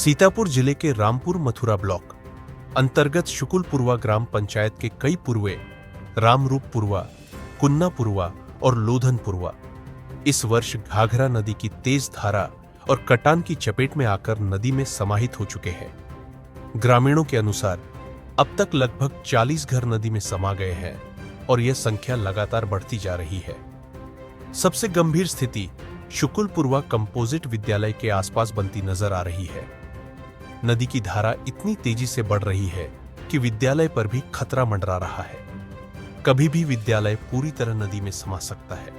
सीतापुर जिले के रामपुर मथुरा ब्लॉक अंतर्गत शुकुलपुरवा ग्राम पंचायत के कई पुरवे रामरूपपुरवा, कुन्नापुरवा और लोधनपुरवा इस वर्ष घाघरा नदी की तेज धारा और कटान की चपेट में आकर नदी में समाहित हो चुके हैं। ग्रामीणों के अनुसार अब तक लगभग 40 घर नदी में समा गए हैं और यह संख्या लगातार बढ़ती जा रही है। सबसे गंभीर स्थिति शुकुलपुरवा कंपोजिट विद्यालय के आसपास बनती नजर आ रही है। नदी की धारा इतनी तेजी से बढ़ रही है कि विद्यालय पर भी खतरा मंडरा रहा है। कभी भी विद्यालय पूरी तरह नदी में समा सकता है।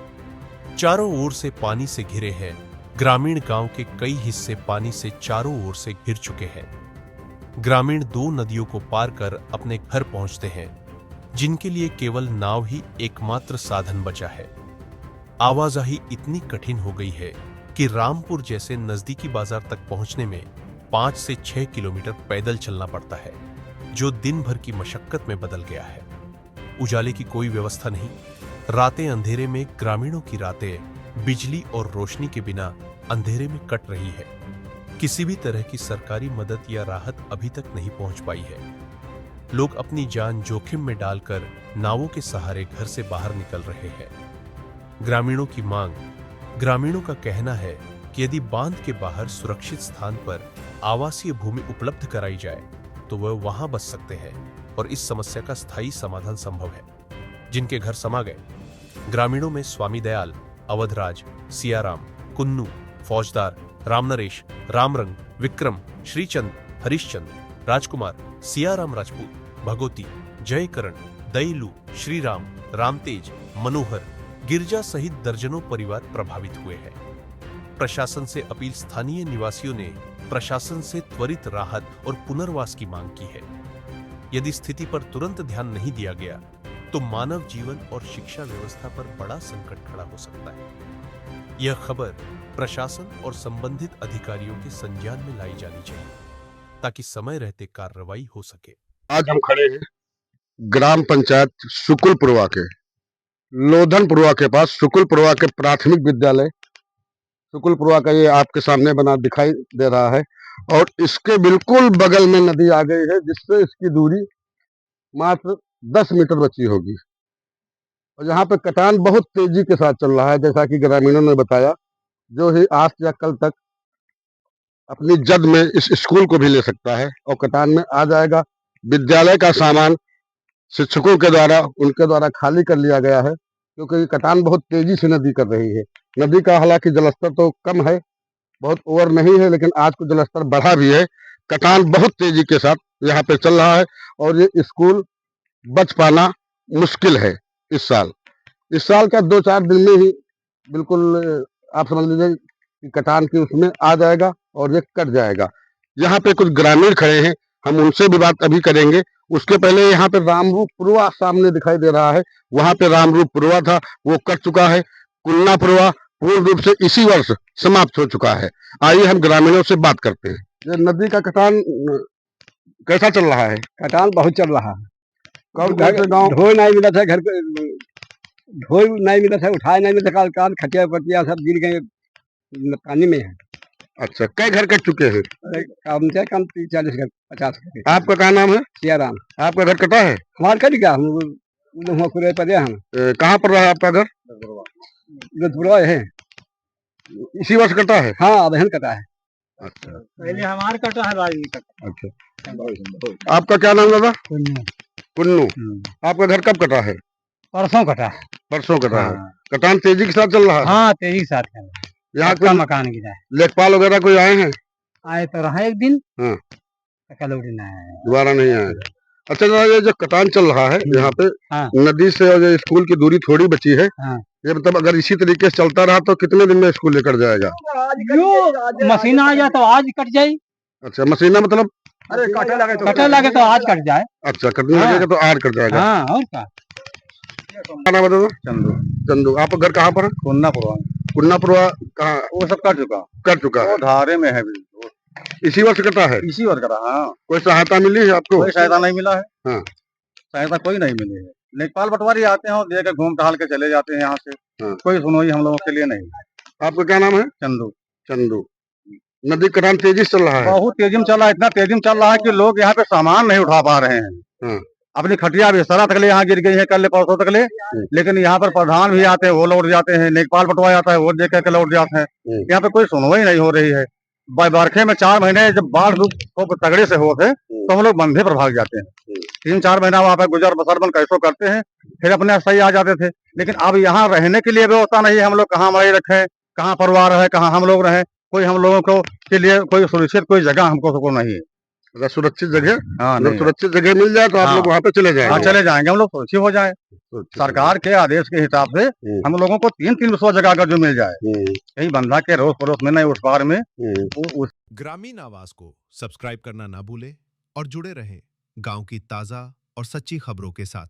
चारों ओर से पानी से घिरे हैं। ग्रामीण गांव के कई हिस्से पानी से चारों ओर से घिर चुके हैं। ग्रामीण दो नदियों को पार कर अपने घर पहुंचते हैं, जिनके लिए केवल नाव ही एकमात्र साधन बचा है। आवाजाही इतनी कठिन हो गई है कि रामपुर जैसे नजदीकी बाजार तक पहुंचने में 5 से 6 किलोमीटर पैदल चलना पड़ता है, जो दिन भर की मशक्कत में बदल गया है। उजाले की कोई व्यवस्था नहीं। रातें अंधेरे में ग्रामीणों की रातें बिजली और रोशनी के बिना अंधेरे में कट रही है। किसी भी तरह की सरकारी मदद या राहत अभी तक नहीं पहुंच पाई है। लोग अपनी जान जोखिम में डालकर नावों के सहारे घर से बाहर निकल रहे हैं। ग्रामीणों का कहना है कि यदि बांध के बाहर सुरक्षित स्थान पर आवासीय भूमि उपलब्ध कराई जाए तो वह वहां बस सकते हैं और इस समस्या का स्थायी समाधान संभव है। जिनके घर समा गए, ग्रामीणों में स्वामी दयाल, अवधराज, सियाराम, कुन्नू, फौजदार, रामनरेश, रामरंग, विक्रम, श्रीचंद, हरिश्चंद, राजकुमार, सियाराम राजपूत, भगोती, जयकरण, दईलू, श्रीराम, रामतेज, मनोहर, गिरजा सहित दर्जनों परिवार प्रभावित हुए हैं। प्रशासन से अपील स्थानीय निवासियों ने प्रशासन से त्वरित राहत और पुनर्वास की मांग की है। यदि स्थिति पर तुरंत ध्यान नहीं दिया गया तो मानव जीवन और शिक्षा व्यवस्था पर बड़ा संकट खड़ा हो सकता है। यह खबर प्रशासन और संबंधित अधिकारियों के संज्ञान में लाई जानी चाहिए ताकि समय रहते कार्रवाई हो सके। आज हम खड़े हैं ग्राम पंचायत शुकुलपुरवा के लोधनपुरवा के पास। शुकुलपुरवा के प्राथमिक विद्यालय शुकुलपुरवा का ये आपके सामने बना दिखाई दे रहा है और इसके बिल्कुल बगल में नदी आ गई है, जिससे इसकी दूरी मात्र 10 मीटर बची होगी। और यहाँ पे कटान बहुत तेजी के साथ चल रहा है, जैसा कि ग्रामीणों ने बताया। जो ही आज या कल तक अपनी जद में इस स्कूल को भी ले सकता है और कटान में आ जाएगा। विद्यालय का सामान शिक्षकों के द्वारा उनके द्वारा खाली कर लिया गया है, क्योंकि कटान बहुत तेजी से नदी कर रही है। नदी का हालांकि जलस्तर तो कम है, बहुत ओवर नहीं है, लेकिन आज को जलस्तर बढ़ा भी है। कटान बहुत तेजी के साथ यहाँ पे चल रहा है और ये स्कूल बच पाना मुश्किल है इस साल। इस साल का 2-4 दिन में ही बिल्कुल आप समझ लीजिए कि कटान की उसमें आ जाएगा और ये कट जाएगा। यहाँ पे कुछ ग्रामीण खड़े हैं, हम उनसे भी बात अभी करेंगे। उसके पहले यहाँ पे रामरूपपुरवा सामने दिखाई दे रहा है, वहां पे रामरूपपुरवा था, वो कट चुका है। कुन्नापुरवा पूर्ण रूप से इसी वर्ष समाप्त हो चुका है। आइए हम ग्रामीणों से बात करते हैं। ये नदी का कटान कैसा चल रहा है? कटान बहुत चल रहा है। कब गाँव ढोई नहीं मिला था, घर पे ढोई नहीं मिला था, उठाए नहीं मिला था। काल खटिया पटिया सब गिर गए, पानी में है। अच्छा, कई घर कट चुके हैं? कम से कम 40 घर, 50 घर। आपका क्या नाम है? सियाराम। आपका घर कटा है? हमारे कट गया, हम खुले पड़े हम। कहाँ पर रहा है आपका घर? लोधनपुरवा है। इसी वर्ष कटा है? हाँ, बहन कटा है। अच्छा, पहले हमारे कटा है, बाद में कटा। अच्छा, आपका क्या नाम दादा? कुन्नू। आपका घर कब कटा है? परसों कटा है। परसों कटा है। कटान तेजी के साथ चल रहा है? हाँ, तेजी के साथ है। यहाँ का मकान गिरा है। लेखपाल वगैरह कोई आए हैं? आए तो रहा एक दिन। हाँ, कल उठना है, दोबारा नहीं आए। अच्छा दादा, ये जो कटान चल रहा है यहाँ पे, हाँ। नदी से और जो स्कूल की दूरी थोड़ी बची है, हाँ। ये मतलब अगर इसी तरीके से चलता रहा तो कितने दिन में स्कूल लेकर जाएगा? जो मशीन आ जाए तो आज कट जाए। अच्छा, मशीना मतलब कटे लगे तो आज कट जाए। अच्छा, कटने लगेगा तो आज कट जाएगा। हाँ, और क्या? क्या नाम है दादा? चंदू। चंदू। आपका घर कहाँ पर है? कुन्नापुरवा। कुन्नापुरवा कहाँ? वो सब कट चुका है। धारे में है। इसी वर्ष कटा है? इसी वर्ष कटा। हाँ। कोई सहायता मिली है आपको? कोई सहायता नहीं मिला है। हाँ। सहायता कोई नहीं मिली है। लेखपाल पटवारी आते हैं और देकर घूम टहल के चले जाते हैं यहाँ से। हाँ। कोई सुनवाई हम लोगों के लिए नहीं। आपका क्या नाम है? चंदू। चंदू। नदी का काम तेजी से चल रहा है। बहुत तेजी में चल रहा है, इतना तेजी में चल रहा है कि लोग यहाँ पे सामान नहीं उठा पा रहे हैं। हाँ। अपनी खटिया बिस्तरा तक ले यहाँ गिर गई है, कल परसों तक ले। लेकिन यहाँ पर प्रधान भी आते हैं, वो लौट जाते हैं, लेखपाल बंटवाया जाता है, वो देख के लौट जाते हैं। यहाँ पे कोई सुनवाई नहीं हो रही है। बरखे में 4 महीने जब बाढ़ खूब तगड़े से होते तो हम लोग बंधे पर भाग जाते हैं। 3-4 महीना वहाँ पे गुजर बसर बन कैसो करते हैं, फिर अपने सही आ जाते थे। लेकिन अब यहाँ रहने के लिए व्यवस्था नहीं है। हम लोग कहाँ मरे रखे, कहाँ परिवार है, कहाँ हम लोग रहे, कोई हम लोगों को के लिए कोई सुरक्षित कोई जगह हमको नहीं है। अगर सुरक्षित जगह, हाँ, अगर सुरक्षित जगह मिल जाए तो आप लोग वहाँ पे चले हाँ, जाएंगे। चले जाएंगे, हम लोग सुरक्षित हो जाए। सरकार के आदेश के हिसाब से हम लोगों को 3-3 सौ जगह अगर जो मिल जाए, यही बंधा के रोज पड़ोस में नहीं, उस पार में। ग्रामीण आवाज को सब्सक्राइब करना ना भूलें और जुड़े रहें गांव की ताजा और सच्ची खबरों के साथ।